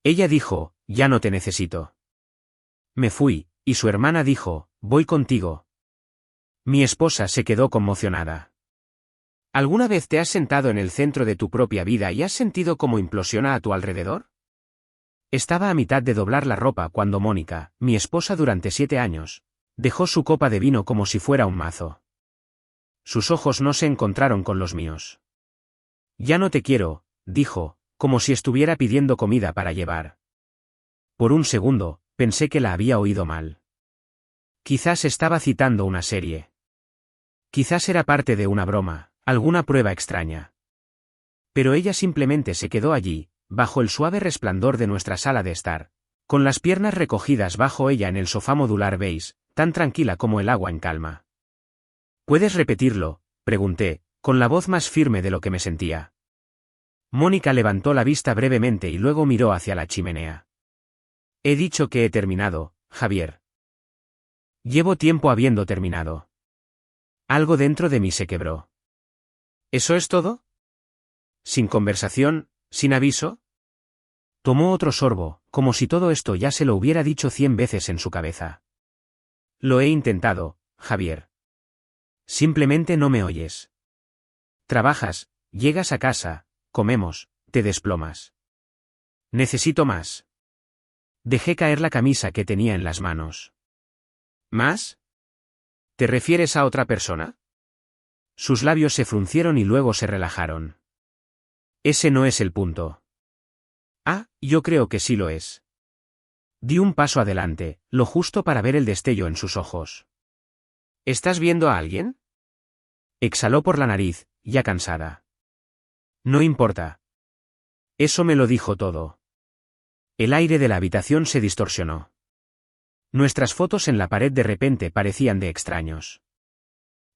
Ella dijo, ya no te necesito. Me fui, y su hermana dijo, voy contigo. Mi esposa se quedó conmocionada. ¿Alguna vez te has sentado en el centro de tu propia vida y has sentido cómo implosiona a tu alrededor? Estaba a mitad de doblar la ropa cuando Mónica, mi esposa durante 7 años, dejó su copa de vino como si fuera un mazo. Sus ojos no se encontraron con los míos. Ya no te quiero, dijo, como si estuviera pidiendo comida para llevar. Por un segundo, pensé que la había oído mal. Quizás estaba citando una serie. Quizás era parte de una broma, alguna prueba extraña. Pero ella simplemente se quedó allí, bajo el suave resplandor de nuestra sala de estar, con las piernas recogidas bajo ella en el sofá modular beige, tan tranquila como el agua en calma. ¿Puedes repetirlo?, pregunté, con la voz más firme de lo que me sentía. Mónica levantó la vista brevemente y luego miró hacia la chimenea. He dicho que he terminado, Javier. Llevo tiempo habiendo terminado. Algo dentro de mí se quebró. ¿Eso es todo? ¿Sin conversación, sin aviso? Tomó otro sorbo, como si todo esto ya se lo hubiera dicho 100 veces en su cabeza. Lo he intentado, Javier. Simplemente no me oyes. Trabajas, llegas a casa, comemos, te desplomas. Necesito más. Dejé caer la camisa que tenía en las manos. ¿Más? ¿Te refieres a otra persona? Sus labios se fruncieron y luego se relajaron. Ese no es el punto. Ah, yo creo que sí lo es. Di un paso adelante, lo justo para ver el destello en sus ojos. ¿Estás viendo a alguien? Exhaló por la nariz, ya cansada. No importa. Eso me lo dijo todo. El aire de la habitación se distorsionó. Nuestras fotos en la pared de repente parecían de extraños.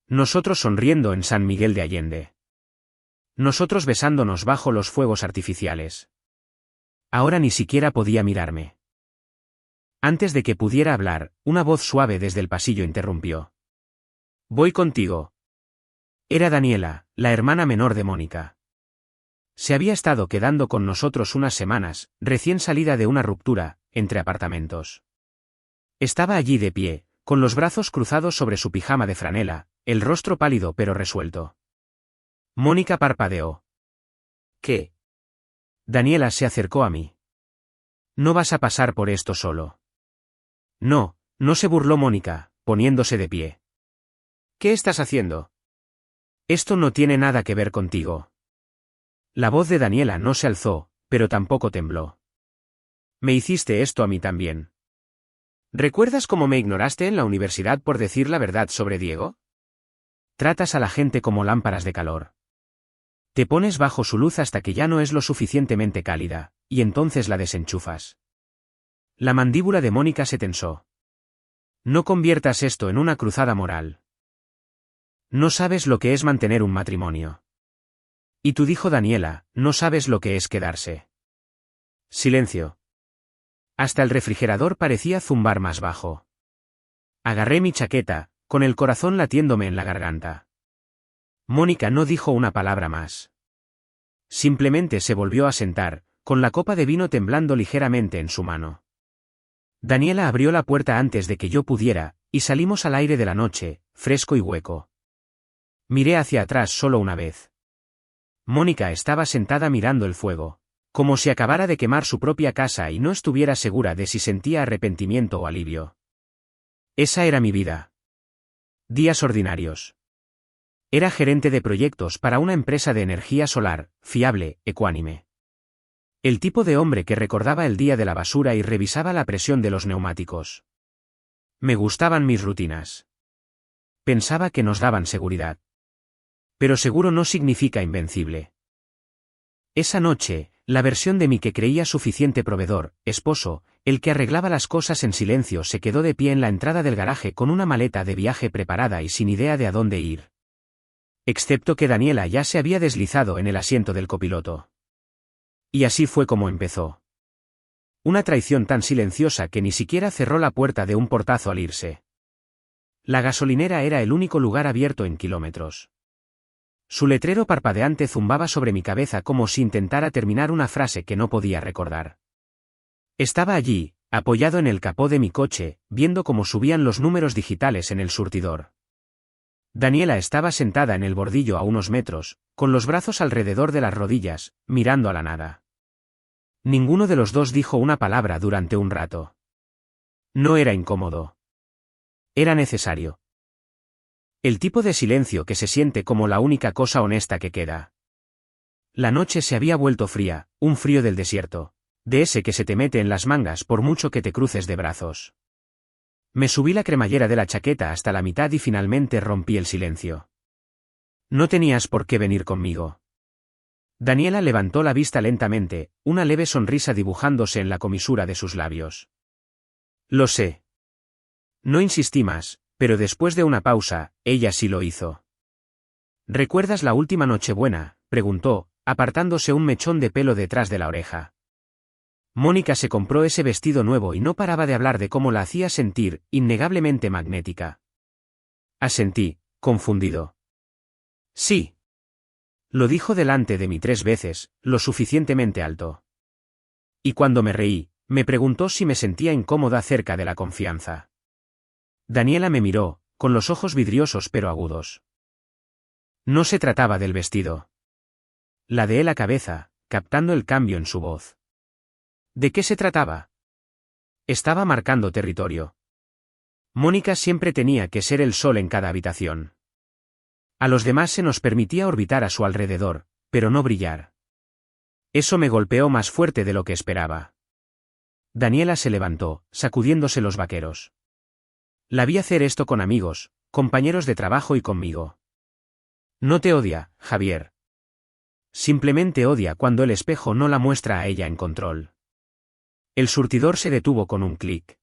Nosotros sonriendo en San Miguel de Allende. Nosotros besándonos bajo los fuegos artificiales. Ahora ni siquiera podía mirarme. Antes de que pudiera hablar, una voz suave desde el pasillo interrumpió. Voy contigo. Era Daniela, la hermana menor de Mónica. Se había estado quedando con nosotros unas semanas, recién salida de una ruptura, entre apartamentos. Estaba allí de pie, con los brazos cruzados sobre su pijama de franela, el rostro pálido pero resuelto. Mónica parpadeó. ¿Qué? Daniela se acercó a mí. No vas a pasar por esto solo. No, no se burló Mónica, poniéndose de pie. ¿Qué estás haciendo? Esto no tiene nada que ver contigo. La voz de Daniela no se alzó, pero tampoco tembló. Me hiciste esto a mí también. ¿Recuerdas cómo me ignoraste en la universidad por decir la verdad sobre Diego? Tratas a la gente como lámparas de calor. Te pones bajo su luz hasta que ya no es lo suficientemente cálida, y entonces la desenchufas. La mandíbula de Mónica se tensó. No conviertas esto en una cruzada moral. No sabes lo que es mantener un matrimonio. Y tú, dijo Daniela, no sabes lo que es quedarse. Silencio. Hasta el refrigerador parecía zumbar más bajo. Agarré mi chaqueta, con el corazón latiéndome en la garganta. Mónica no dijo una palabra más. Simplemente se volvió a sentar, con la copa de vino temblando ligeramente en su mano. Daniela abrió la puerta antes de que yo pudiera, y salimos al aire de la noche, fresco y hueco. Miré hacia atrás solo una vez. Mónica estaba sentada mirando el fuego, como si acabara de quemar su propia casa y no estuviera segura de si sentía arrepentimiento o alivio. Esa era mi vida. Días ordinarios. Era gerente de proyectos para una empresa de energía solar, fiable, ecuánime. El tipo de hombre que recordaba el día de la basura y revisaba la presión de los neumáticos. Me gustaban mis rutinas. Pensaba que nos daban seguridad. Pero seguro no significa invencible. Esa noche, la versión de mí que creía suficiente proveedor, esposo, el que arreglaba las cosas en silencio, se quedó de pie en la entrada del garaje con una maleta de viaje preparada y sin idea de a dónde ir. Excepto que Daniela ya se había deslizado en el asiento del copiloto. Y así fue como empezó. Una traición tan silenciosa que ni siquiera cerró la puerta de un portazo al irse. La gasolinera era el único lugar abierto en kilómetros. Su letrero parpadeante zumbaba sobre mi cabeza como si intentara terminar una frase que no podía recordar. Estaba allí, apoyado en el capó de mi coche, viendo cómo subían los números digitales en el surtidor. Daniela estaba sentada en el bordillo a unos metros, con los brazos alrededor de las rodillas, mirando a la nada. Ninguno de los dos dijo una palabra durante un rato. No era incómodo. Era necesario. El tipo de silencio que se siente como la única cosa honesta que queda. La noche se había vuelto fría, un frío del desierto, de ese que se te mete en las mangas por mucho que te cruces de brazos. Me subí la cremallera de la chaqueta hasta la mitad y finalmente rompí el silencio. No tenías por qué venir conmigo. Daniela levantó la vista lentamente, una leve sonrisa dibujándose en la comisura de sus labios. Lo sé. No insistí más, pero después de una pausa, ella sí lo hizo. ¿Recuerdas la última Nochebuena?, preguntó, apartándose un mechón de pelo detrás de la oreja. Mónica se compró ese vestido nuevo y no paraba de hablar de cómo la hacía sentir, innegablemente magnética. Asentí, confundido. Sí. Lo dijo delante de mí 3 veces, lo suficientemente alto. Y cuando me reí, me preguntó si me sentía incómoda cerca de la confianza. Daniela me miró, con los ojos vidriosos pero agudos. No se trataba del vestido. Ladeé la cabeza, captando el cambio en su voz. ¿De qué se trataba? Estaba marcando territorio. Mónica siempre tenía que ser el sol en cada habitación. A los demás se nos permitía orbitar a su alrededor, pero no brillar. Eso me golpeó más fuerte de lo que esperaba. Daniela se levantó, sacudiéndose los vaqueros. La vi hacer esto con amigos, compañeros de trabajo y conmigo. No te odia, Javier. Simplemente odia cuando el espejo no la muestra a ella en control. El surtidor se detuvo con un clic.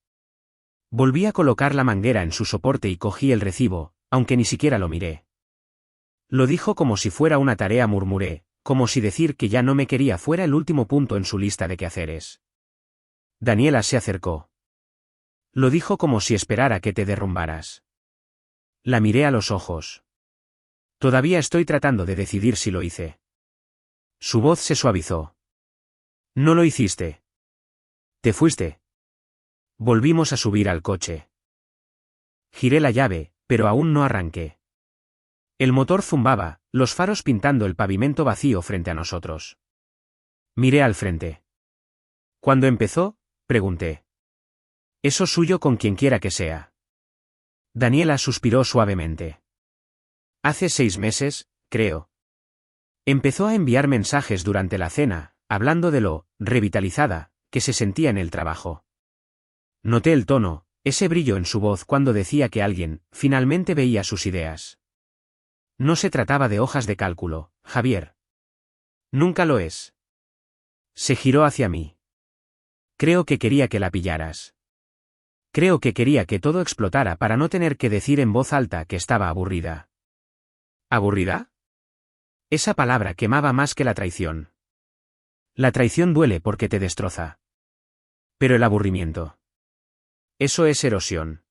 Volví a colocar la manguera en su soporte y cogí el recibo, aunque ni siquiera lo miré. Lo dijo como si fuera una tarea, murmuré, como si decir que ya no me quería fuera el último punto en su lista de quehaceres. Daniela se acercó. Lo dijo como si esperara que te derrumbaras. La miré a los ojos. Todavía estoy tratando de decidir si lo hice. Su voz se suavizó. No lo hiciste. Te fuiste. Volvimos a subir al coche. Giré la llave, pero aún no arranqué. El motor zumbaba, los faros pintando el pavimento vacío frente a nosotros. Miré al frente. ¿Cuándo empezó?, pregunté. Eso suyo con quien quiera que sea. Daniela suspiró suavemente. Hace 6 meses, creo. Empezó a enviar mensajes durante la cena, hablando de lo revitalizada que se sentía en el trabajo. Noté el tono, ese brillo en su voz cuando decía que alguien, finalmente veía sus ideas. No se trataba de hojas de cálculo, Javier. Nunca lo es. Se giró hacia mí. Creo que quería que la pillaras. Creo que quería que todo explotara para no tener que decir en voz alta que estaba aburrida. ¿Aburrida? Esa palabra quemaba más que la traición. La traición duele porque te destroza. Pero el aburrimiento. Eso es erosión.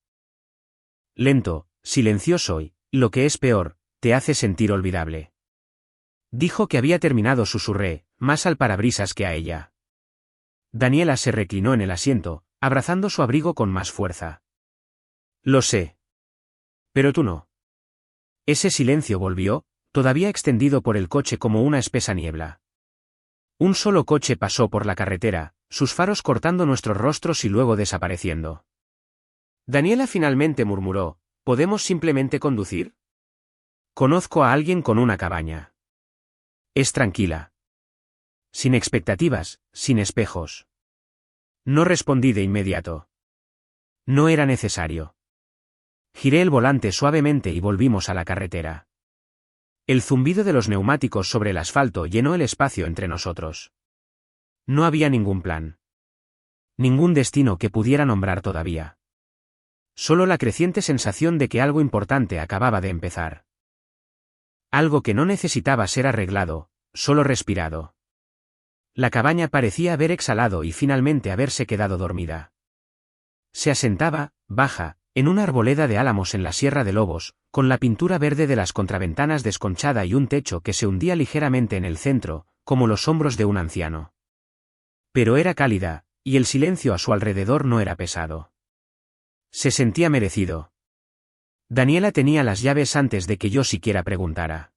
Lento, silencioso y, lo que es peor, te hace sentir olvidable. Dijo que había terminado, susurré, más al parabrisas que a ella. Daniela se reclinó en el asiento, abrazando su abrigo con más fuerza. Lo sé. Pero tú no. Ese silencio volvió, todavía extendido por el coche como una espesa niebla. Un solo coche pasó por la carretera, sus faros cortando nuestros rostros y luego desapareciendo. Daniela finalmente murmuró, ¿podemos simplemente conducir? Conozco a alguien con una cabaña. Es tranquila. Sin expectativas, sin espejos. No respondí de inmediato. No era necesario. Giré el volante suavemente y volvimos a la carretera. El zumbido de los neumáticos sobre el asfalto llenó el espacio entre nosotros. No había ningún plan. Ningún destino que pudiera nombrar todavía. Solo la creciente sensación de que algo importante acababa de empezar. Algo que no necesitaba ser arreglado, solo respirado. La cabaña parecía haber exhalado y finalmente haberse quedado dormida. Se asentaba, baja, en una arboleda de álamos en la Sierra de Lobos, con la pintura verde de las contraventanas desconchada y un techo que se hundía ligeramente en el centro, como los hombros de un anciano. Pero era cálida, y el silencio a su alrededor no era pesado. Se sentía merecido. Daniela tenía las llaves antes de que yo siquiera preguntara.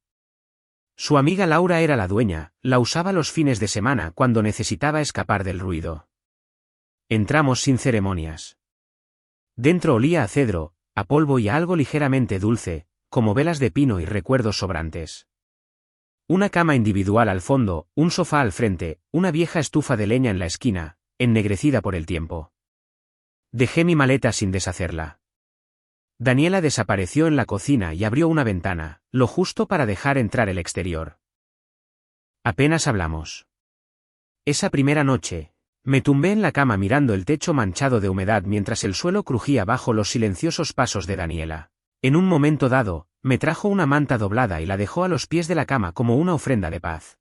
Su amiga Laura era la dueña, la usaba los fines de semana cuando necesitaba escapar del ruido. Entramos sin ceremonias. Dentro olía a cedro, a polvo y a algo ligeramente dulce, como velas de pino y recuerdos sobrantes. Una cama individual al fondo, un sofá al frente, una vieja estufa de leña en la esquina, ennegrecida por el tiempo. Dejé mi maleta sin deshacerla. Daniela desapareció en la cocina y abrió una ventana, lo justo para dejar entrar el exterior. Apenas hablamos. Esa primera noche, me tumbé en la cama mirando el techo manchado de humedad mientras el suelo crujía bajo los silenciosos pasos de Daniela. En un momento dado, me trajo una manta doblada y la dejó a los pies de la cama como una ofrenda de paz.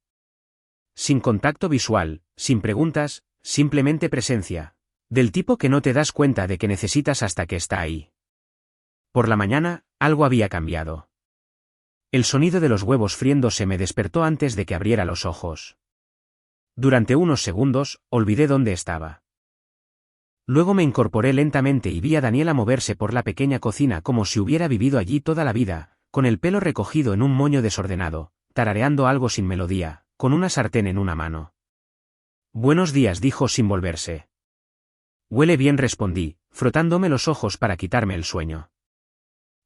Sin contacto visual, sin preguntas, simplemente presencia. Del tipo que no te das cuenta de que necesitas hasta que está ahí. Por la mañana, algo había cambiado. El sonido de los huevos friéndose me despertó antes de que abriera los ojos. Durante unos segundos, olvidé dónde estaba. Luego me incorporé lentamente y vi a Daniela moverse por la pequeña cocina como si hubiera vivido allí toda la vida, con el pelo recogido en un moño desordenado, tarareando algo sin melodía, con una sartén en una mano. «Buenos días», dijo sin volverse. «Huele bien», respondí, frotándome los ojos para quitarme el sueño.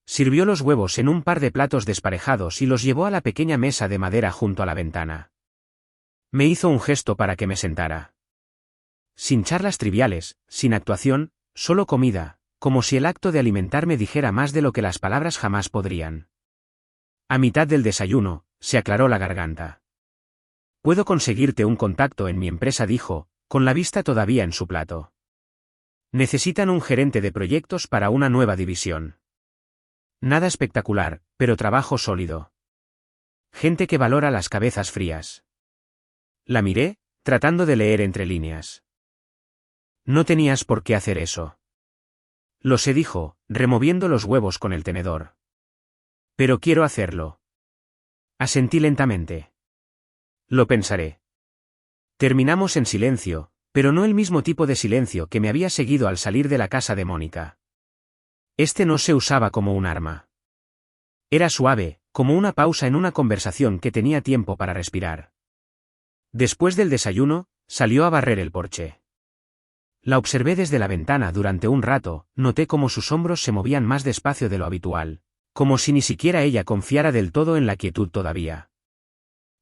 Sirvió los huevos en un par de platos desparejados y los llevó a la pequeña mesa de madera junto a la ventana. Me hizo un gesto para que me sentara. Sin charlas triviales, sin actuación, solo comida, como si el acto de alimentarme dijera más de lo que las palabras jamás podrían. A mitad del desayuno, se aclaró la garganta. «Puedo conseguirte un contacto en mi empresa», dijo, con la vista todavía en su plato. «Necesitan un gerente de proyectos para una nueva división. Nada espectacular, pero trabajo sólido. Gente que valora las cabezas frías». La miré, tratando de leer entre líneas. «No tenías por qué hacer eso». «Lo sé», dijo, removiendo los huevos con el tenedor. «Pero quiero hacerlo». Asentí lentamente. «Lo pensaré». Terminamos en silencio, pero no el mismo tipo de silencio que me había seguido al salir de la casa de Mónica. Este no se usaba como un arma. Era suave, como una pausa en una conversación que tenía tiempo para respirar. Después del desayuno, salió a barrer el porche. La observé desde la ventana durante un rato, noté cómo sus hombros se movían más despacio de lo habitual, como si ni siquiera ella confiara del todo en la quietud todavía.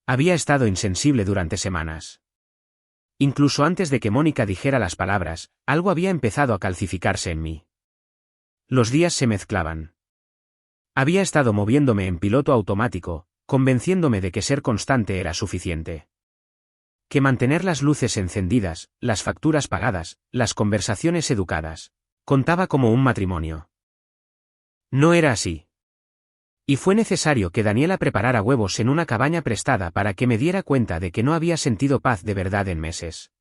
Había estado insensible durante semanas. Incluso antes de que Mónica dijera las palabras, algo había empezado a calcificarse en mí. Los días se mezclaban. Había estado moviéndome en piloto automático, convenciéndome de que ser constante era suficiente. Que mantener las luces encendidas, las facturas pagadas, las conversaciones educadas, contaba como un matrimonio. No era así. Y fue necesario que Daniela preparara huevos en una cabaña prestada para que me diera cuenta de que no había sentido paz de verdad en meses.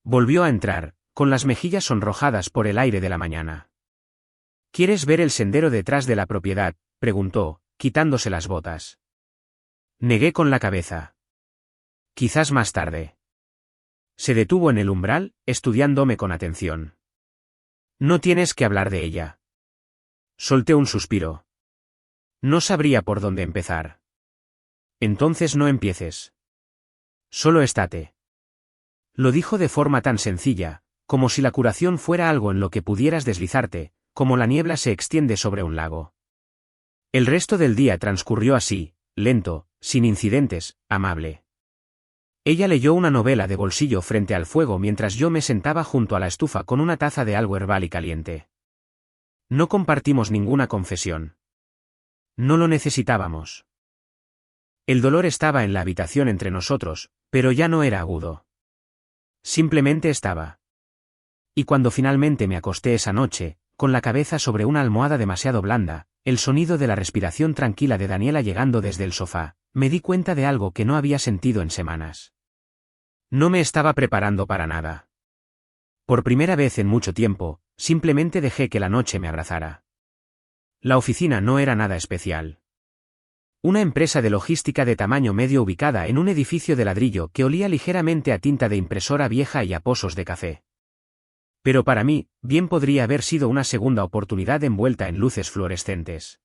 Volvió a entrar, con las mejillas sonrojadas por el aire de la mañana. «¿Quieres ver el sendero detrás de la propiedad?», preguntó, quitándose las botas. Negué con la cabeza. «Quizás más tarde». Se detuvo en el umbral, estudiándome con atención. «No tienes que hablar de ella». Solté un suspiro. No sabría por dónde empezar. «Entonces no empieces. Solo estate». Lo dijo de forma tan sencilla, como si la curación fuera algo en lo que pudieras deslizarte, como la niebla se extiende sobre un lago. El resto del día transcurrió así, lento, sin incidentes, amable. Ella leyó una novela de bolsillo frente al fuego mientras yo me sentaba junto a la estufa con una taza de algo herbal y caliente. No compartimos ninguna confesión. No lo necesitábamos. El dolor estaba en la habitación entre nosotros, pero ya no era agudo. Simplemente estaba. Y cuando finalmente me acosté esa noche, con la cabeza sobre una almohada demasiado blanda, el sonido de la respiración tranquila de Daniela llegando desde el sofá, me di cuenta de algo que no había sentido en semanas. No me estaba preparando para nada. Por primera vez en mucho tiempo, simplemente dejé que la noche me abrazara. La oficina no era nada especial. Una empresa de logística de tamaño medio ubicada en un edificio de ladrillo que olía ligeramente a tinta de impresora vieja y a pozos de café. Pero para mí, bien podría haber sido una segunda oportunidad envuelta en luces fluorescentes.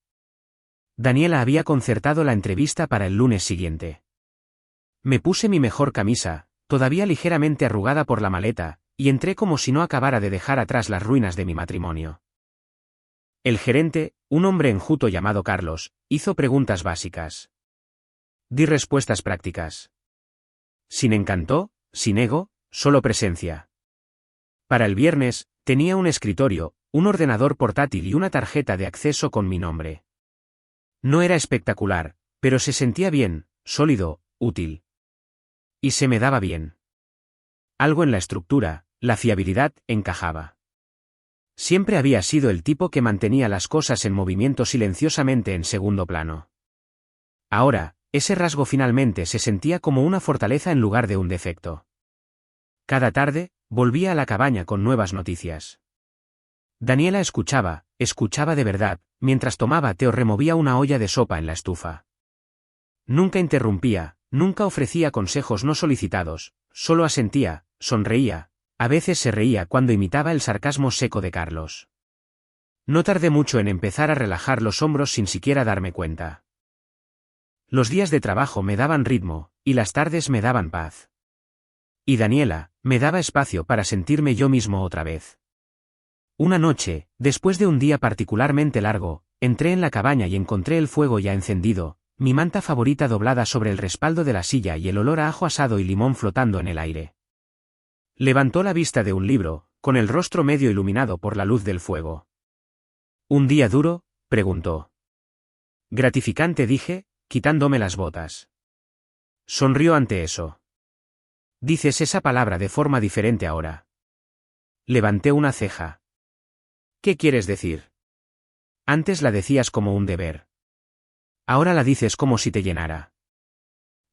Daniela había concertado la entrevista para el lunes siguiente. Me puse mi mejor camisa, todavía ligeramente arrugada por la maleta, y entré como si no acabara de dejar atrás las ruinas de mi matrimonio. El gerente, un hombre enjuto llamado Carlos, hizo preguntas básicas. Di respuestas prácticas. Sin encanto, sin ego, solo presencia. Para el viernes, tenía un escritorio, un ordenador portátil y una tarjeta de acceso con mi nombre. No era espectacular, pero se sentía bien, sólido, útil. Y se me daba bien. Algo en la estructura, la fiabilidad, encajaba. Siempre había sido el tipo que mantenía las cosas en movimiento silenciosamente en segundo plano. Ahora, ese rasgo finalmente se sentía como una fortaleza en lugar de un defecto. Cada tarde, volvía a la cabaña con nuevas noticias. Daniela escuchaba de verdad, mientras tomaba té o removía una olla de sopa en la estufa. Nunca interrumpía, nunca ofrecía consejos no solicitados, solo asentía, sonreía, a veces se reía cuando imitaba el sarcasmo seco de Carlos. No tardé mucho en empezar a relajar los hombros sin siquiera darme cuenta. Los días de trabajo me daban ritmo, y las tardes me daban paz. Y Daniela, me daba espacio para sentirme yo mismo otra vez. Una noche, después de un día particularmente largo, entré en la cabaña y encontré el fuego ya encendido, mi manta favorita doblada sobre el respaldo de la silla y el olor a ajo asado y limón flotando en el aire. Levantó la vista de un libro, con el rostro medio iluminado por la luz del fuego. ¿Un día duro?, preguntó. Gratificante, dije, quitándome las botas. Sonrió ante eso. Dices esa palabra de forma diferente ahora. Levanté una ceja. ¿Qué quieres decir? Antes la decías como un deber. Ahora la dices como si te llenara.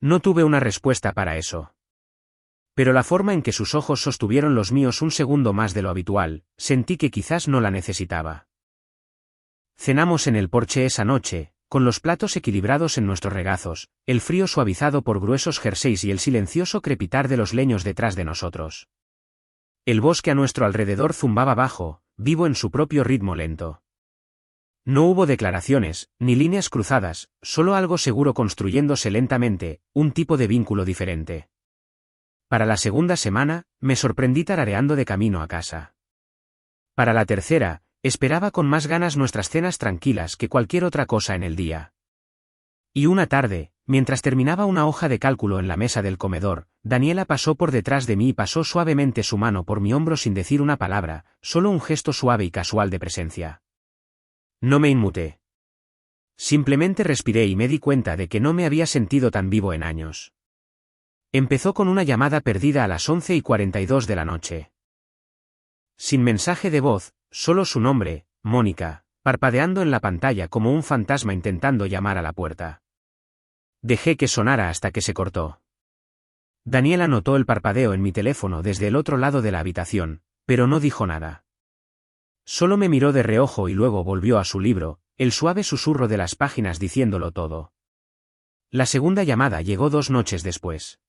No tuve una respuesta para eso. Pero la forma en que sus ojos sostuvieron los míos un segundo más de lo habitual, sentí que quizás no la necesitaba. Cenamos en el porche esa noche, con los platos equilibrados en nuestros regazos, el frío suavizado por gruesos jerseys y el silencioso crepitar de los leños detrás de nosotros. El bosque a nuestro alrededor zumbaba bajo, vivo en su propio ritmo lento. No hubo declaraciones, ni líneas cruzadas, solo algo seguro construyéndose lentamente, un tipo de vínculo diferente. Para la segunda semana, me sorprendí tarareando de camino a casa. Para la tercera, esperaba con más ganas nuestras cenas tranquilas que cualquier otra cosa en el día. Y una tarde, mientras terminaba una hoja de cálculo en la mesa del comedor, Daniela pasó por detrás de mí y pasó suavemente su mano por mi hombro sin decir una palabra, solo un gesto suave y casual de presencia. No me inmuté. Simplemente respiré y me di cuenta de que no me había sentido tan vivo en años. Empezó con una llamada perdida a las 11:42 de la noche. Sin mensaje de voz, solo su nombre, Mónica, parpadeando en la pantalla como un fantasma intentando llamar a la puerta. Dejé que sonara hasta que se cortó. Daniela notó el parpadeo en mi teléfono desde el otro lado de la habitación, pero no dijo nada. Solo me miró de reojo y luego volvió a su libro, el suave susurro de las páginas diciéndolo todo. La segunda llamada llegó 2 noches después.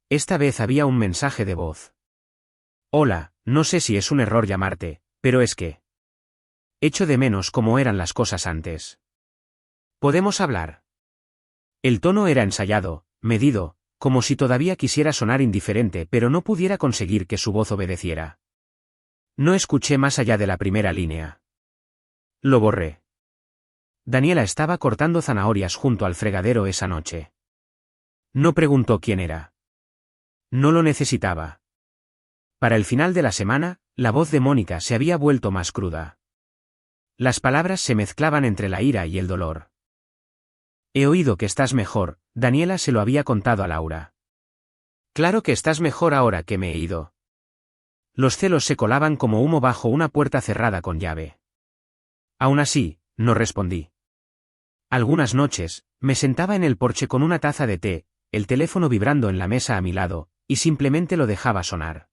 Esta vez había un mensaje de voz. Hola, no sé si es un error llamarte, pero es que echo de menos cómo eran las cosas antes. ¿Podemos hablar? El tono era ensayado, medido, como si todavía quisiera sonar indiferente pero no pudiera conseguir que su voz obedeciera. No escuché más allá de la primera línea. Lo borré. Daniela estaba cortando zanahorias junto al fregadero esa noche. No preguntó quién era. No lo necesitaba. Para el final de la semana, la voz de Mónica se había vuelto más cruda. Las palabras se mezclaban entre la ira y el dolor. He oído que estás mejor, Daniela se lo había contado a Laura. Claro que estás mejor ahora que me he ido. Los celos se colaban como humo bajo una puerta cerrada con llave. Aún así, no respondí. Algunas noches, me sentaba en el porche con una taza de té, el teléfono vibrando en la mesa a mi lado, y simplemente lo dejaba sonar.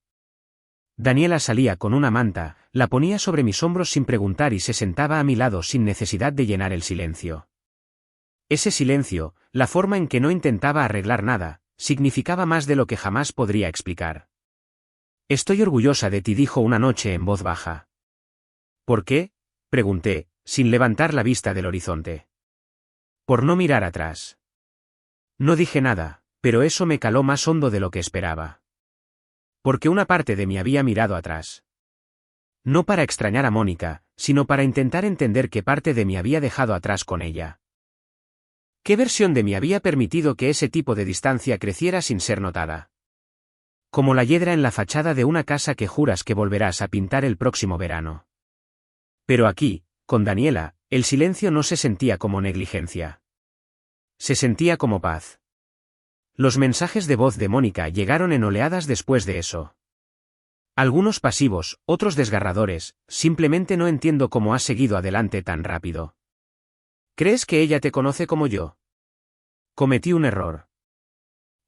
Daniela salía con una manta, la ponía sobre mis hombros sin preguntar y se sentaba a mi lado sin necesidad de llenar el silencio. Ese silencio, la forma en que no intentaba arreglar nada, significaba más de lo que jamás podría explicar. Estoy orgullosa de ti, dijo una noche en voz baja. ¿Por qué?, pregunté, sin levantar la vista del horizonte. Por no mirar atrás. No dije nada, pero eso me caló más hondo de lo que esperaba. Porque una parte de mí había mirado atrás. No para extrañar a Mónica, sino para intentar entender qué parte de mí había dejado atrás con ella. ¿Qué versión de mí había permitido que ese tipo de distancia creciera sin ser notada? Como la hiedra en la fachada de una casa que juras que volverás a pintar el próximo verano. Pero aquí, con Daniela, el silencio no se sentía como negligencia. Se sentía como paz. Los mensajes de voz de Mónica llegaron en oleadas después de eso. Algunos pasivos, otros desgarradores. Simplemente no entiendo cómo has seguido adelante tan rápido. ¿Crees que ella te conoce como yo? Cometí un error.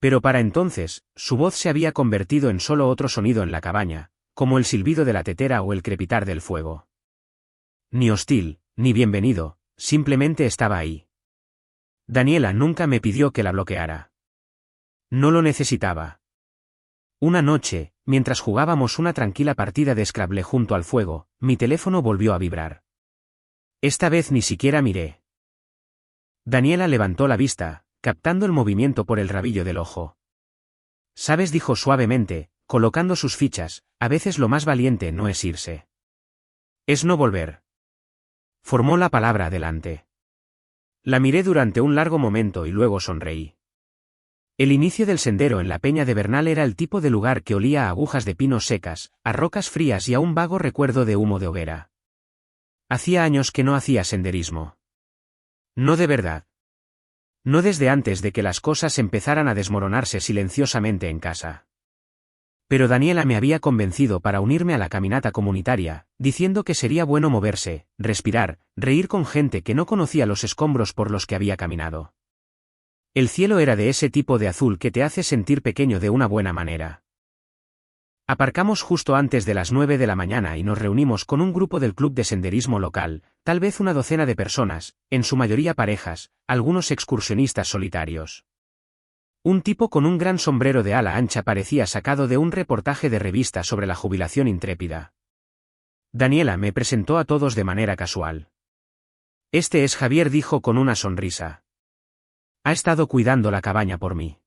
Pero para entonces, su voz se había convertido en solo otro sonido en la cabaña, como el silbido de la tetera o el crepitar del fuego. Ni hostil, ni bienvenido, simplemente estaba ahí. Daniela nunca me pidió que la bloqueara. No lo necesitaba. Una noche, mientras jugábamos una tranquila partida de Scrabble junto al fuego, mi teléfono volvió a vibrar. Esta vez ni siquiera miré. Daniela levantó la vista, captando el movimiento por el rabillo del ojo. «Sabes», dijo suavemente, colocando sus fichas, «a veces lo más valiente no es irse. Es no volver». Formó la palabra adelante. La miré durante un largo momento y luego sonreí. El inicio del sendero en la Peña de Bernal era el tipo de lugar que olía a agujas de pino secas, a rocas frías y a un vago recuerdo de humo de hoguera. Hacía años que no hacía senderismo. No de verdad. No desde antes de que las cosas empezaran a desmoronarse silenciosamente en casa. Pero Daniela me había convencido para unirme a la caminata comunitaria, diciendo que sería bueno moverse, respirar, reír con gente que no conocía los escombros por los que había caminado. El cielo era de ese tipo de azul que te hace sentir pequeño de una buena manera. Aparcamos justo antes de las 9 de la mañana y nos reunimos con un grupo del club de senderismo local, tal vez una docena de personas, en su mayoría parejas, algunos excursionistas solitarios. Un tipo con un gran sombrero de ala ancha parecía sacado de un reportaje de revista sobre la jubilación intrépida. Daniela me presentó a todos de manera casual. «Este es Javier», dijo con una sonrisa. «Ha estado cuidando la cabaña por mí».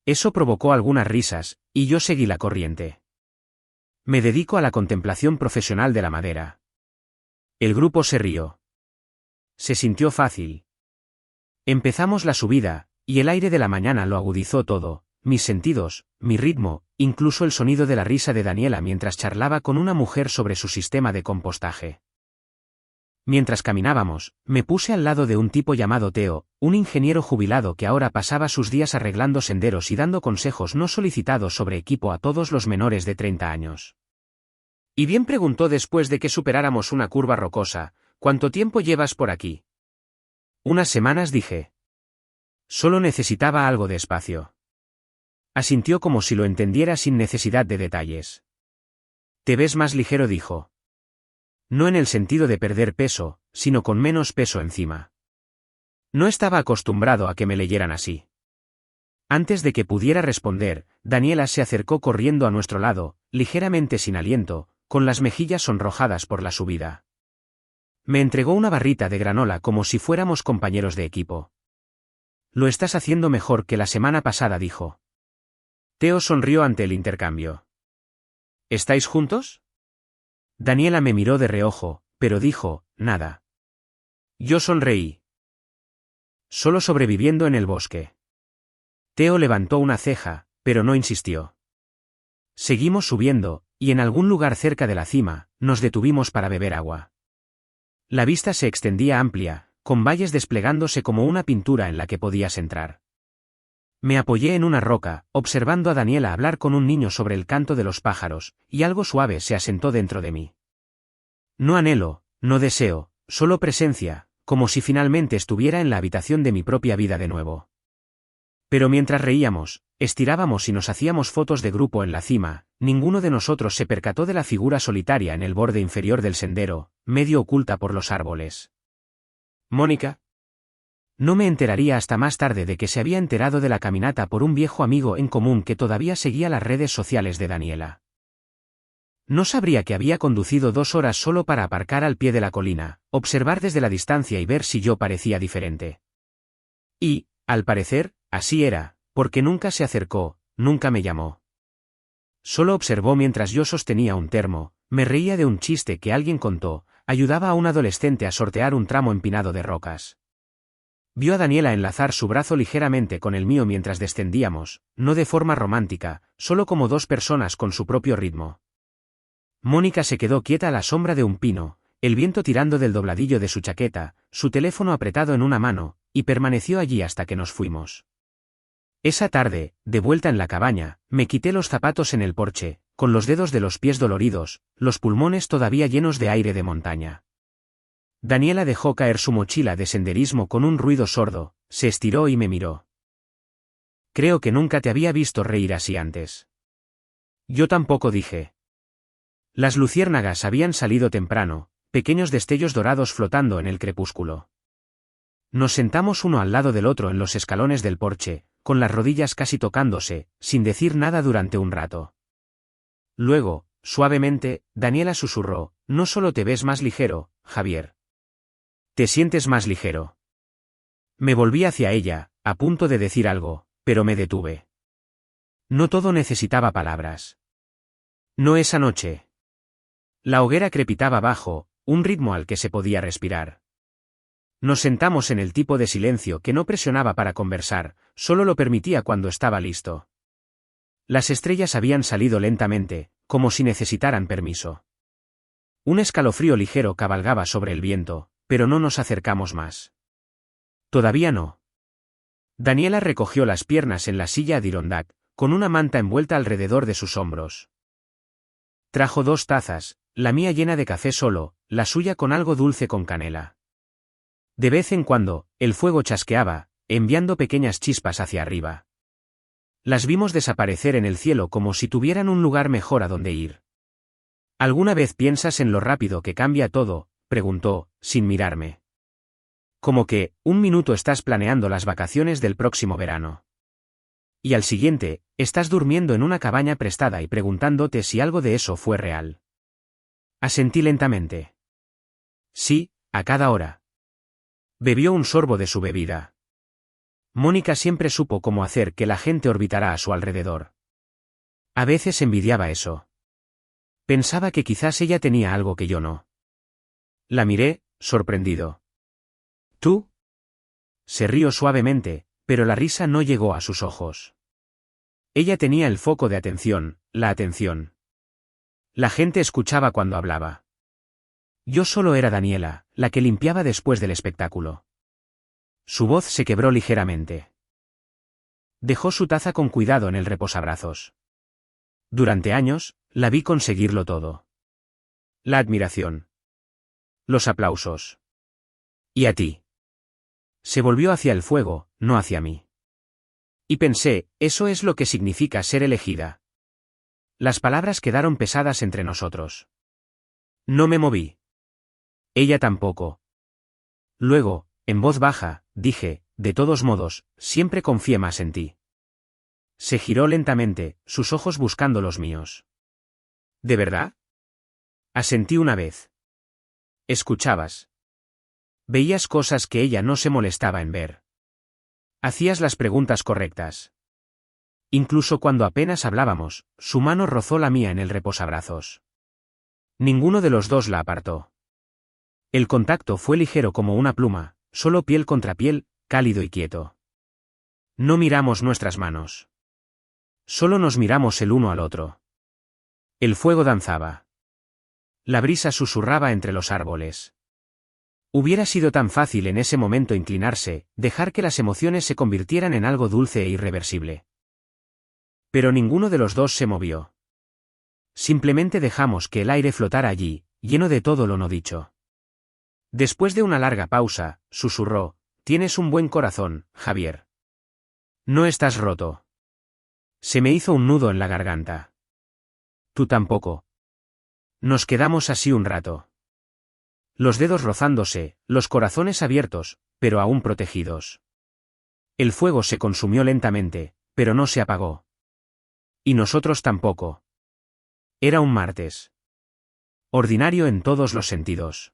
Eso provocó algunas risas, y yo seguí la corriente. Me dedico a la contemplación profesional de la madera. El grupo se rió. Se sintió fácil. Empezamos la subida, y el aire de la mañana lo agudizó todo, mis sentidos, mi ritmo, incluso el sonido de la risa de Daniela mientras charlaba con una mujer sobre su sistema de compostaje. Mientras caminábamos, me puse al lado de un tipo llamado Teo, un ingeniero jubilado que ahora pasaba sus días arreglando senderos y dando consejos no solicitados sobre equipo a todos los menores de 30 años. Y bien, preguntó después de que superáramos una curva rocosa, «¿Cuánto tiempo llevas por aquí?» «Unas semanas», dije. Solo necesitaba algo de espacio. Asintió como si lo entendiera sin necesidad de detalles. «Te ves más ligero», dijo. No en el sentido de perder peso, sino con menos peso encima. No estaba acostumbrado a que me leyeran así. Antes de que pudiera responder, Daniela se acercó corriendo a nuestro lado, ligeramente sin aliento, con las mejillas sonrojadas por la subida. Me entregó una barrita de granola como si fuéramos compañeros de equipo. «Lo estás haciendo mejor que la semana pasada», dijo. Teo sonrió ante el intercambio. «¿Estáis juntos?» Daniela me miró de reojo, pero dijo, «Nada». Yo sonreí. «Solo sobreviviendo en el bosque». Teo levantó una ceja, pero no insistió. Seguimos subiendo, y en algún lugar cerca de la cima, nos detuvimos para beber agua. La vista se extendía amplia, con valles desplegándose como una pintura en la que podías entrar. Me apoyé en una roca, observando a Daniela hablar con un niño sobre el canto de los pájaros, y algo suave se asentó dentro de mí. No anhelo, no deseo, solo presencia, como si finalmente estuviera en la habitación de mi propia vida de nuevo. Pero mientras reíamos, estirábamos y nos hacíamos fotos de grupo en la cima, ninguno de nosotros se percató de la figura solitaria en el borde inferior del sendero, medio oculta por los árboles. «¿Mónica?» No me enteraría hasta más tarde de que se había enterado de la caminata por un viejo amigo en común que todavía seguía las redes sociales de Daniela. No sabría que había conducido 2 horas solo para aparcar al pie de la colina, observar desde la distancia y ver si yo parecía diferente. Y, al parecer, así era, porque nunca se acercó, nunca me llamó. Solo observó mientras yo sostenía un termo, me reía de un chiste que alguien contó, ayudaba a un adolescente a sortear un tramo empinado de rocas. Vio a Daniela enlazar su brazo ligeramente con el mío mientras descendíamos, no de forma romántica, solo como dos personas con su propio ritmo. Mónica se quedó quieta a la sombra de un pino, el viento tirando del dobladillo de su chaqueta, su teléfono apretado en una mano, y permaneció allí hasta que nos fuimos. Esa tarde, de vuelta en la cabaña, me quité los zapatos en el porche, con los dedos de los pies doloridos, los pulmones todavía llenos de aire de montaña. Daniela dejó caer su mochila de senderismo con un ruido sordo, se estiró y me miró. Creo que nunca te había visto reír así antes. Yo tampoco, dije. Las luciérnagas habían salido temprano, pequeños destellos dorados flotando en el crepúsculo. Nos sentamos uno al lado del otro en los escalones del porche, con las rodillas casi tocándose, sin decir nada durante un rato. Luego, suavemente, Daniela susurró, no solo te ves más ligero, Javier. ¿Te sientes más ligero? Me volví hacia ella, a punto de decir algo, pero me detuve. No todo necesitaba palabras. No esa noche. La hoguera crepitaba bajo, un ritmo al que se podía respirar. Nos sentamos en el tipo de silencio que no presionaba para conversar, solo lo permitía cuando estaba listo. Las estrellas habían salido lentamente, como si necesitaran permiso. Un escalofrío ligero cabalgaba sobre el viento, pero no nos acercamos más. Todavía no. Daniela recogió las piernas en la silla Adirondack, con una manta envuelta alrededor de sus hombros. Trajo 2 tazas, la mía llena de café solo, la suya con algo dulce con canela. De vez en cuando, el fuego chasqueaba, enviando pequeñas chispas hacia arriba. Las vimos desaparecer en el cielo como si tuvieran un lugar mejor a donde ir. ¿Alguna vez piensas en lo rápido que cambia todo?, preguntó, sin mirarme. Como que, un minuto estás planeando las vacaciones del próximo verano. Y al siguiente, estás durmiendo en una cabaña prestada y preguntándote si algo de eso fue real. Asentí lentamente. Sí, a cada hora. Bebió un sorbo de su bebida. Mónica siempre supo cómo hacer que la gente orbitara a su alrededor. A veces envidiaba eso. Pensaba que quizás ella tenía algo que yo no. La miré, sorprendido. ¿Tú? Se rió suavemente, pero la risa no llegó a sus ojos. Ella tenía el foco de atención, la atención. La gente escuchaba cuando hablaba. Yo solo era Daniela, la que limpiaba después del espectáculo. Su voz se quebró ligeramente. Dejó su taza con cuidado en el reposabrazos. Durante años, la vi conseguirlo todo. La admiración. Los aplausos. ¿Y a ti? Se volvió hacia el fuego, no hacia mí. Y pensé, eso es lo que significa ser elegida. Las palabras quedaron pesadas entre nosotros. No me moví. Ella tampoco. Luego, en voz baja, dije, de todos modos, siempre confié más en ti. Se giró lentamente, sus ojos buscando los míos. ¿De verdad? Asentí una vez. Escuchabas. Veías cosas que ella no se molestaba en ver. Hacías las preguntas correctas. Incluso cuando apenas hablábamos, su mano rozó la mía en el reposabrazos. Ninguno de los dos la apartó. El contacto fue ligero como una pluma, solo piel contra piel, cálido y quieto. No miramos nuestras manos. Solo nos miramos el uno al otro. El fuego danzaba. La brisa susurraba entre los árboles. Hubiera sido tan fácil en ese momento inclinarse, dejar que las emociones se convirtieran en algo dulce e irreversible. Pero ninguno de los dos se movió. Simplemente dejamos que el aire flotara allí, lleno de todo lo no dicho. Después de una larga pausa, susurró, «Tienes un buen corazón, Javier. No estás roto». Se me hizo un nudo en la garganta. Tú tampoco. Nos quedamos así un rato. Los dedos rozándose, los corazones abiertos, pero aún protegidos. El fuego se consumió lentamente, pero no se apagó. Y nosotros tampoco. Era un martes. Ordinario en todos los sentidos.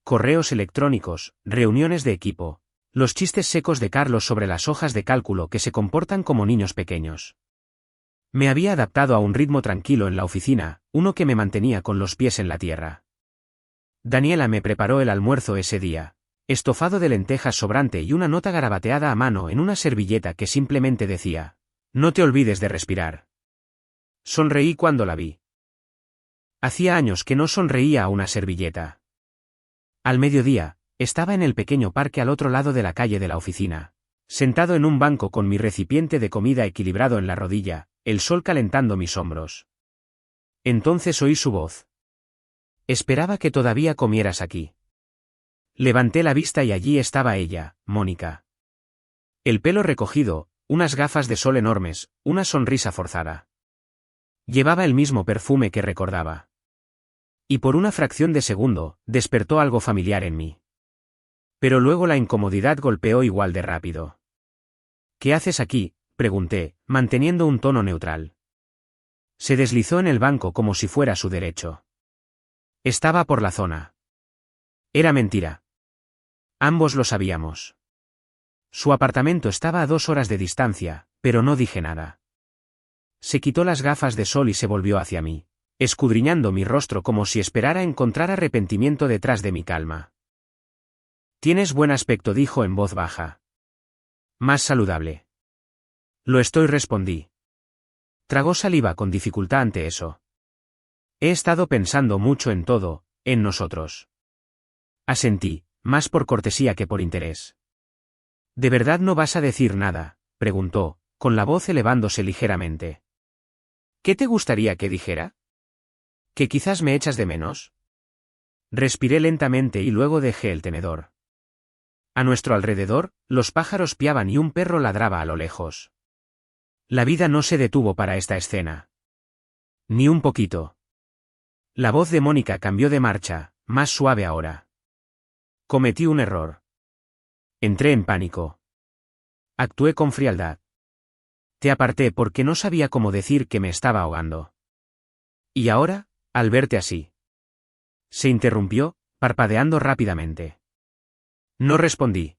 Correos electrónicos, reuniones de equipo, los chistes secos de Carlos sobre las hojas de cálculo que se comportan como niños pequeños. Me había adaptado a un ritmo tranquilo en la oficina, uno que me mantenía con los pies en la tierra. Daniela me preparó el almuerzo ese día, estofado de lentejas sobrante y una nota garabateada a mano en una servilleta que simplemente decía: «No te olvides de respirar». Sonreí cuando la vi. Hacía años que no sonreía a una servilleta. Al mediodía, estaba en el pequeño parque al otro lado de la calle de la oficina, sentado en un banco con mi recipiente de comida equilibrado en la rodilla, el sol calentando mis hombros. Entonces oí su voz. «Esperaba que todavía comieras aquí». Levanté la vista y allí estaba ella, Mónica. El pelo recogido, unas gafas de sol enormes, una sonrisa forzada. Llevaba el mismo perfume que recordaba. Y por una fracción de segundo, despertó algo familiar en mí. Pero luego la incomodidad golpeó igual de rápido. «¿Qué haces aquí?», pregunté, manteniendo un tono neutral. Se deslizó en el banco como si fuera su derecho. Estaba por la zona. Era mentira. Ambos lo sabíamos. Su apartamento estaba a 2 horas de distancia, pero no dije nada. Se quitó las gafas de sol y se volvió hacia mí, escudriñando mi rostro como si esperara encontrar arrepentimiento detrás de mi calma. «Tienes buen aspecto», dijo en voz baja. «Más saludable». «Lo estoy», respondí. Tragó saliva con dificultad ante eso. «He estado pensando mucho en todo, en nosotros». Asentí, más por cortesía que por interés. «¿De verdad no vas a decir nada?», preguntó, con la voz elevándose ligeramente. «¿Qué te gustaría que dijera? ¿Que quizás me echas de menos?». Respiré lentamente y luego dejé el tenedor. A nuestro alrededor, los pájaros piaban y un perro ladraba a lo lejos. La vida no se detuvo para esta escena. Ni un poquito. La voz de Mónica cambió de marcha, más suave ahora. Cometí un error. Entré en pánico. Actué con frialdad. Te aparté porque no sabía cómo decir que me estaba ahogando. Y ahora, al verte así. Se interrumpió, parpadeando rápidamente. No respondí.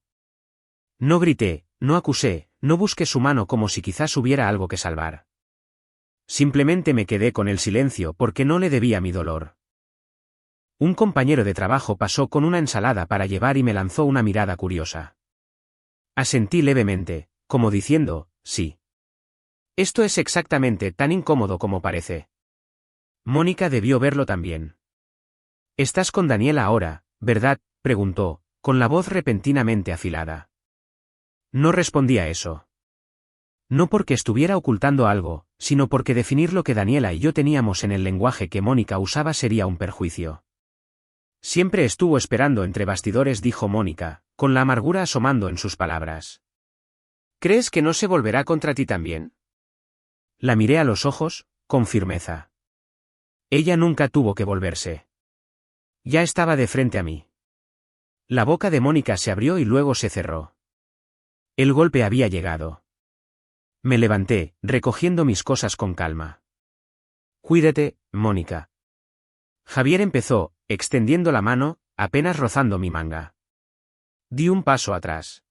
No grité, no acusé, no busqué su mano como si quizás hubiera algo que salvar. Simplemente me quedé con el silencio porque no le debía mi dolor. Un compañero de trabajo pasó con una ensalada para llevar y me lanzó una mirada curiosa. Asentí levemente, como diciendo, sí. Esto es exactamente tan incómodo como parece. Mónica debió verlo también. «Estás con Daniela ahora, ¿verdad?», preguntó, con la voz repentinamente afilada. No respondí a eso. No porque estuviera ocultando algo, sino porque definir lo que Daniela y yo teníamos en el lenguaje que Mónica usaba sería un perjuicio. «Siempre estuvo esperando entre bastidores», dijo Mónica, con la amargura asomando en sus palabras. «¿Crees que no se volverá contra ti también?». La miré a los ojos, con firmeza. Ella nunca tuvo que volverse. Ya estaba de frente a mí. La boca de Mónica se abrió y luego se cerró. El golpe había llegado. Me levanté, recogiendo mis cosas con calma. «Cuídate, Mónica». Javier empezó, extendiendo la mano, apenas rozando mi manga. Di un paso atrás.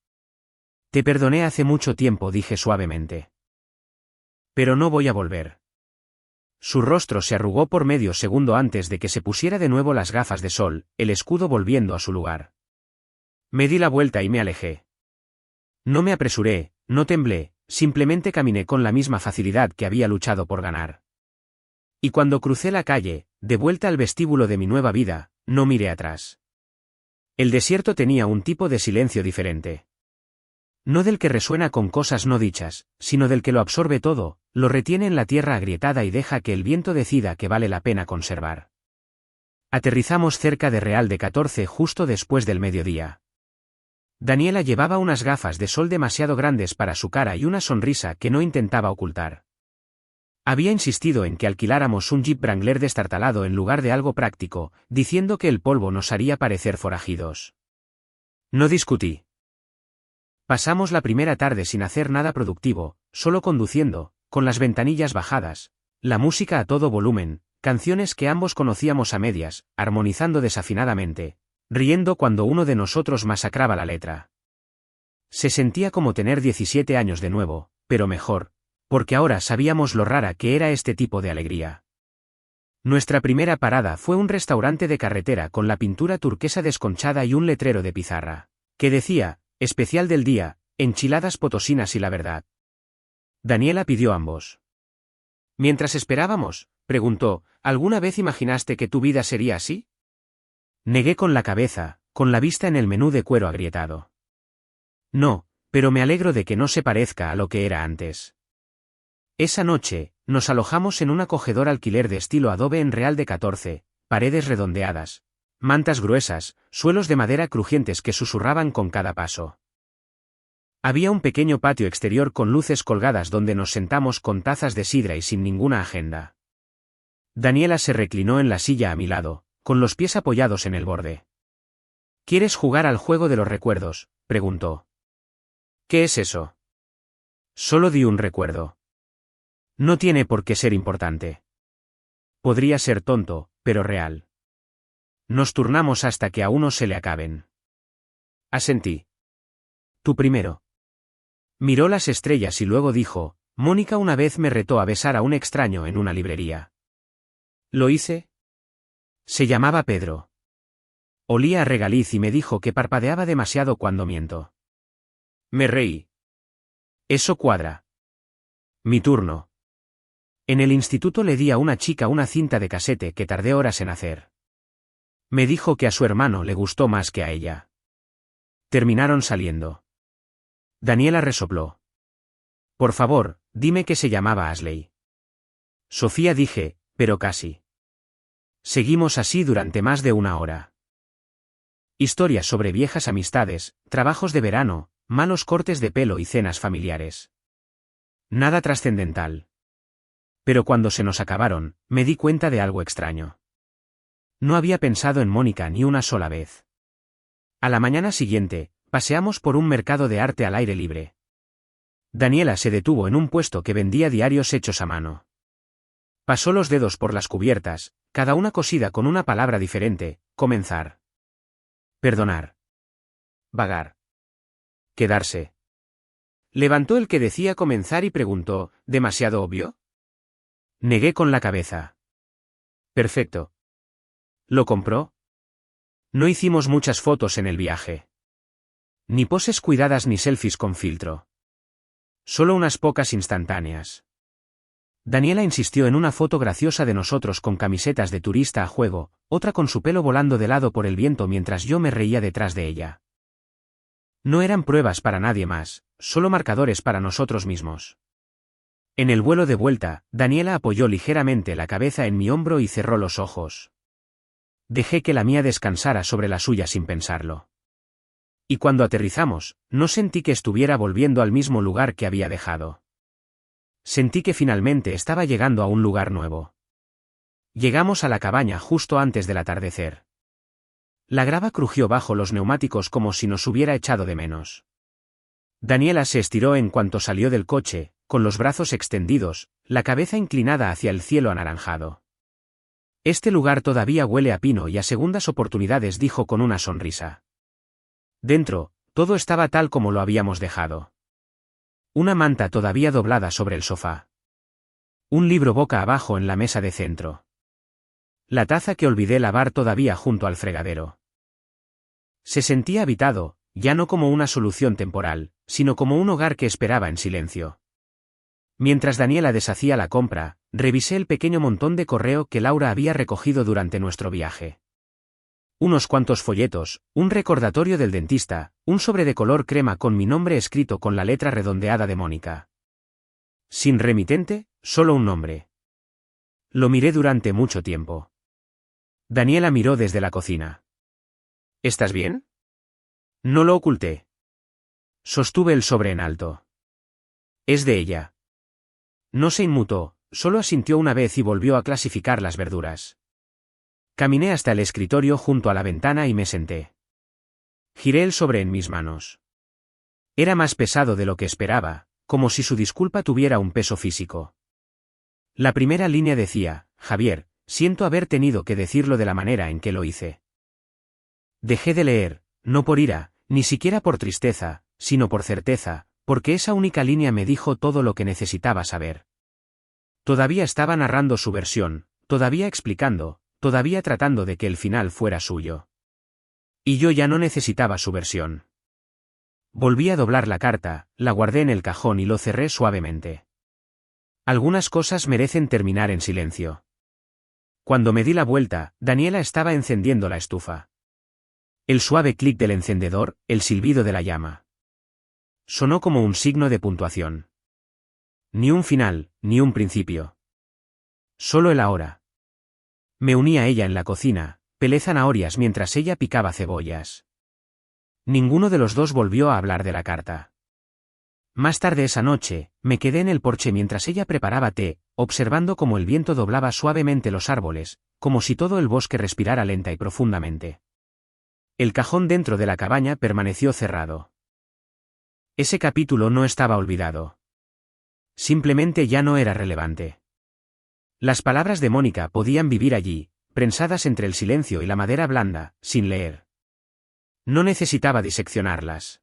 «Te perdoné hace mucho tiempo», dije suavemente. «Pero no voy a volver». Su rostro se arrugó por medio segundo antes de que se pusiera de nuevo las gafas de sol, el escudo volviendo a su lugar. Me di la vuelta y me alejé. No me apresuré, no temblé, simplemente caminé con la misma facilidad que había luchado por ganar. Y cuando crucé la calle, de vuelta al vestíbulo de mi nueva vida, no miré atrás. El desierto tenía un tipo de silencio diferente. No del que resuena con cosas no dichas, sino del que lo absorbe todo, lo retiene en la tierra agrietada y deja que el viento decida que vale la pena conservar. Aterrizamos cerca de Real de 14 justo después del mediodía. Daniela llevaba unas gafas de sol demasiado grandes para su cara y una sonrisa que no intentaba ocultar. Había insistido en que alquiláramos un Jeep Wrangler destartalado en lugar de algo práctico, diciendo que el polvo nos haría parecer forajidos. No discutí. Pasamos la primera tarde sin hacer nada productivo, solo conduciendo, con las ventanillas bajadas, la música a todo volumen, canciones que ambos conocíamos a medias, armonizando desafinadamente, riendo cuando uno de nosotros masacraba la letra. Se sentía como tener 17 años de nuevo, pero mejor, porque ahora sabíamos lo rara que era este tipo de alegría. Nuestra primera parada fue un restaurante de carretera con la pintura turquesa desconchada y un letrero de pizarra, que decía, especial del día, enchiladas potosinas y la verdad. Daniela pidió ambos. Mientras esperábamos, preguntó, ¿alguna vez imaginaste que tu vida sería así? Negué con la cabeza, con la vista en el menú de cuero agrietado. No, pero me alegro de que no se parezca a lo que era antes. Esa noche, nos alojamos en un acogedor alquiler de estilo adobe en Real de 14, paredes redondeadas, mantas gruesas, suelos de madera crujientes que susurraban con cada paso. Había un pequeño patio exterior con luces colgadas donde nos sentamos con tazas de sidra y sin ninguna agenda. Daniela se reclinó en la silla a mi lado, con los pies apoyados en el borde. ¿Quieres jugar al juego de los recuerdos?, preguntó. ¿Qué es eso? Solo di un recuerdo. No tiene por qué ser importante. Podría ser tonto, pero real. Nos turnamos hasta que a uno se le acaben. Asentí. Tú primero. Miró las estrellas y luego dijo, Mónica una vez me retó a besar a un extraño en una librería. ¿Lo hice? Se llamaba Pedro. Olía a regaliz y me dijo que parpadeaba demasiado cuando miento. Me reí. Eso cuadra. Mi turno. En el instituto le di a una chica una cinta de casete que tardé horas en hacer. Me dijo que a su hermano le gustó más que a ella. Terminaron saliendo. Daniela resopló. Por favor, dime que se llamaba Ashley. Sofía dije, pero casi. Seguimos así durante más de una hora. Historias sobre viejas amistades, trabajos de verano, malos cortes de pelo y cenas familiares. Nada trascendental. Pero cuando se nos acabaron, me di cuenta de algo extraño. No había pensado en Mónica ni una sola vez. A la mañana siguiente, paseamos por un mercado de arte al aire libre. Daniela se detuvo en un puesto que vendía diarios hechos a mano. Pasó los dedos por las cubiertas, cada una cosida con una palabra diferente: comenzar, perdonar, vagar, quedarse. Levantó el que decía comenzar y preguntó, ¿demasiado obvio? Negué con la cabeza. Perfecto. ¿Lo compró? No hicimos muchas fotos en el viaje. Ni poses cuidadas ni selfies con filtro. Solo unas pocas instantáneas. Daniela insistió en una foto graciosa de nosotros con camisetas de turista a juego, otra con su pelo volando de lado por el viento mientras yo me reía detrás de ella. No eran pruebas para nadie más, solo marcadores para nosotros mismos. En el vuelo de vuelta, Daniela apoyó ligeramente la cabeza en mi hombro y cerró los ojos. Dejé que la mía descansara sobre la suya sin pensarlo. Y cuando aterrizamos, no sentí que estuviera volviendo al mismo lugar que había dejado. Sentí que finalmente estaba llegando a un lugar nuevo. Llegamos a la cabaña justo antes del atardecer. La grava crujió bajo los neumáticos como si nos hubiera echado de menos. Daniela se estiró en cuanto salió del coche, con los brazos extendidos, la cabeza inclinada hacia el cielo anaranjado. Este lugar todavía huele a pino y a segundas oportunidades, dijo con una sonrisa. Dentro, todo estaba tal como lo habíamos dejado. Una manta todavía doblada sobre el sofá. Un libro boca abajo en la mesa de centro. La taza que olvidé lavar todavía junto al fregadero. Se sentía habitado, ya no como una solución temporal, sino como un hogar que esperaba en silencio. Mientras Daniela deshacía la compra, revisé el pequeño montón de correo que Laura había recogido durante nuestro viaje. Unos cuantos folletos, un recordatorio del dentista, un sobre de color crema con mi nombre escrito con la letra redondeada de Mónica. Sin remitente, solo un nombre. Lo miré durante mucho tiempo. Daniela miró desde la cocina. ¿Estás bien? No lo oculté. Sostuve el sobre en alto. Es de ella. No se inmutó, solo asintió una vez y volvió a clasificar las verduras. Caminé hasta el escritorio junto a la ventana y me senté. Giré el sobre en mis manos. Era más pesado de lo que esperaba, como si su disculpa tuviera un peso físico. La primera línea decía: Javier, siento haber tenido que decirlo de la manera en que lo hice. Dejé de leer, no por ira, ni siquiera por tristeza, sino por certeza, porque esa única línea me dijo todo lo que necesitaba saber. Todavía estaba narrando su versión, todavía explicando, todavía tratando de que el final fuera suyo. Y yo ya no necesitaba su versión. Volví a doblar la carta, la guardé en el cajón y lo cerré suavemente. Algunas cosas merecen terminar en silencio. Cuando me di la vuelta, Daniela estaba encendiendo la estufa. El suave clic del encendedor, el silbido de la llama. Sonó como un signo de puntuación. Ni un final, ni un principio. Solo el ahora. Me uní a ella en la cocina, pelé zanahorias mientras ella picaba cebollas. Ninguno de los dos volvió a hablar de la carta. Más tarde esa noche, me quedé en el porche mientras ella preparaba té, observando cómo el viento doblaba suavemente los árboles, como si todo el bosque respirara lenta y profundamente. El cajón dentro de la cabaña permaneció cerrado. Ese capítulo no estaba olvidado. Simplemente ya no era relevante. Las palabras de Mónica podían vivir allí, prensadas entre el silencio y la madera blanda, sin leer. No necesitaba diseccionarlas.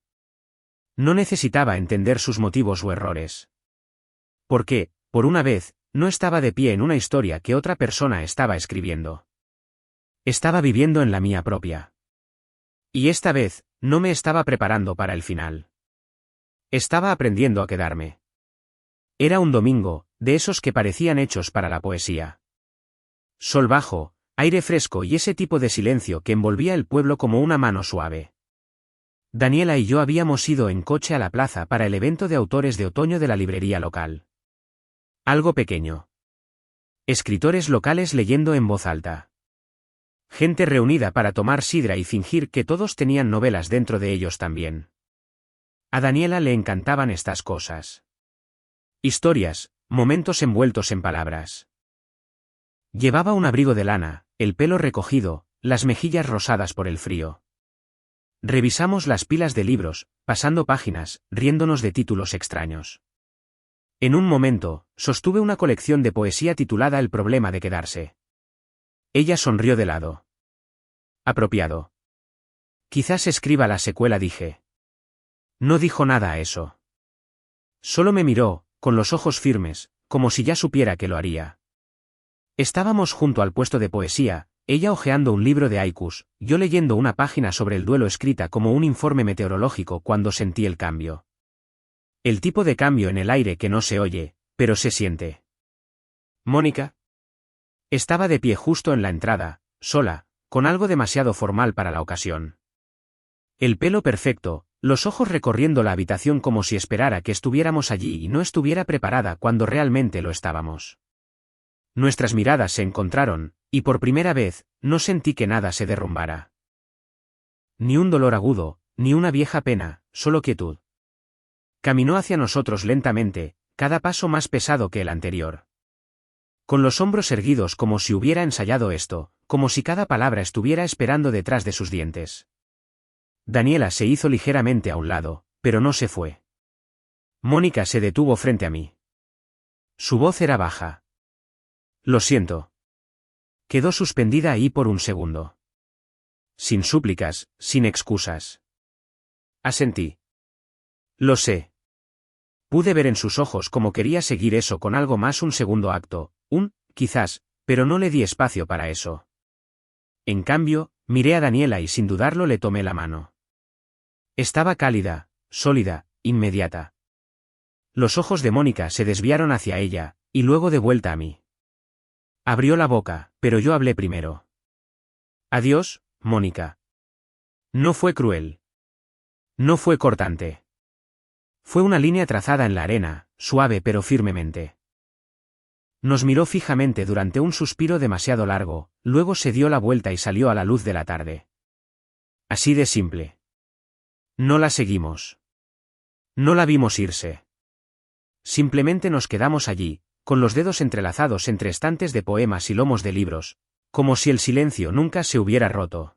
No necesitaba entender sus motivos o errores. Porque, por una vez, no estaba de pie en una historia que otra persona estaba escribiendo. Estaba viviendo en la mía propia. Y esta vez, no me estaba preparando para el final. Estaba aprendiendo a quedarme. Era un domingo, de esos que parecían hechos para la poesía. Sol bajo, aire fresco y ese tipo de silencio que envolvía el pueblo como una mano suave. Daniela y yo habíamos ido en coche a la plaza para el evento de autores de otoño de la librería local. Algo pequeño. Escritores locales leyendo en voz alta. Gente reunida para tomar sidra y fingir que todos tenían novelas dentro de ellos también. A Daniela le encantaban estas cosas. Historias, momentos envueltos en palabras. Llevaba un abrigo de lana, el pelo recogido, las mejillas rosadas por el frío. Revisamos las pilas de libros, pasando páginas, riéndonos de títulos extraños. En un momento, sostuve una colección de poesía titulada El problema de quedarse. Ella sonrió de lado. Apropiado. Quizás escriba la secuela, dije. No dijo nada a eso. Solo me miró, con los ojos firmes, como si ya supiera que lo haría. Estábamos junto al puesto de poesía, ella hojeando un libro de haikus, yo leyendo una página sobre el duelo escrita como un informe meteorológico cuando sentí el cambio. El tipo de cambio en el aire que no se oye, pero se siente. Mónica. Estaba de pie justo en la entrada, sola, con algo demasiado formal para la ocasión. El pelo perfecto, los ojos recorriendo la habitación como si esperara que estuviéramos allí y no estuviera preparada cuando realmente lo estábamos. Nuestras miradas se encontraron, y por primera vez, no sentí que nada se derrumbara. Ni un dolor agudo, ni una vieja pena, solo quietud. Caminó hacia nosotros lentamente, cada paso más pesado que el anterior. Con los hombros erguidos como si hubiera ensayado esto, como si cada palabra estuviera esperando detrás de sus dientes. Daniela se hizo ligeramente a un lado, pero no se fue. Mónica se detuvo frente a mí. Su voz era baja. Lo siento. Quedó suspendida ahí por un segundo. Sin súplicas, sin excusas. Asentí. Lo sé. Pude ver en sus ojos cómo quería seguir eso con algo más, un segundo acto, quizás, pero no le di espacio para eso. En cambio, miré a Daniela y sin dudarlo le tomé la mano. Estaba cálida, sólida, inmediata. Los ojos de Mónica se desviaron hacia ella, y luego de vuelta a mí. Abrió la boca, pero yo hablé primero. Adiós, Mónica. No fue cruel. No fue cortante. Fue una línea trazada en la arena, suave pero firmemente. Nos miró fijamente durante un suspiro demasiado largo, luego se dio la vuelta y salió a la luz de la tarde. Así de simple. No la seguimos. No la vimos irse. Simplemente nos quedamos allí, con los dedos entrelazados entre estantes de poemas y lomos de libros, como si el silencio nunca se hubiera roto.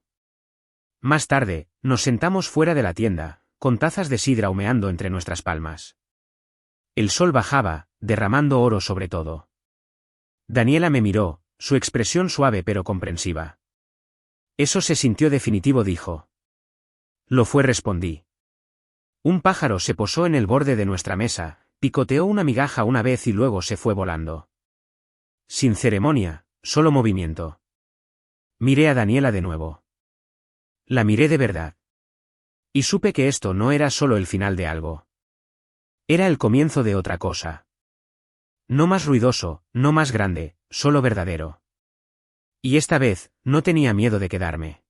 Más tarde, nos sentamos fuera de la tienda, con tazas de sidra humeando entre nuestras palmas. El sol bajaba, derramando oro sobre todo. Daniela me miró, su expresión suave pero comprensiva. Eso se sintió definitivo, dijo. Lo fue, respondí. Un pájaro se posó en el borde de nuestra mesa, picoteó una migaja una vez y luego se fue volando. Sin ceremonia, solo movimiento. Miré a Daniela de nuevo. La miré de verdad. Y supe que esto no era solo el final de algo. Era el comienzo de otra cosa. No más ruidoso, no más grande, solo verdadero. Y esta vez, no tenía miedo de quedarme.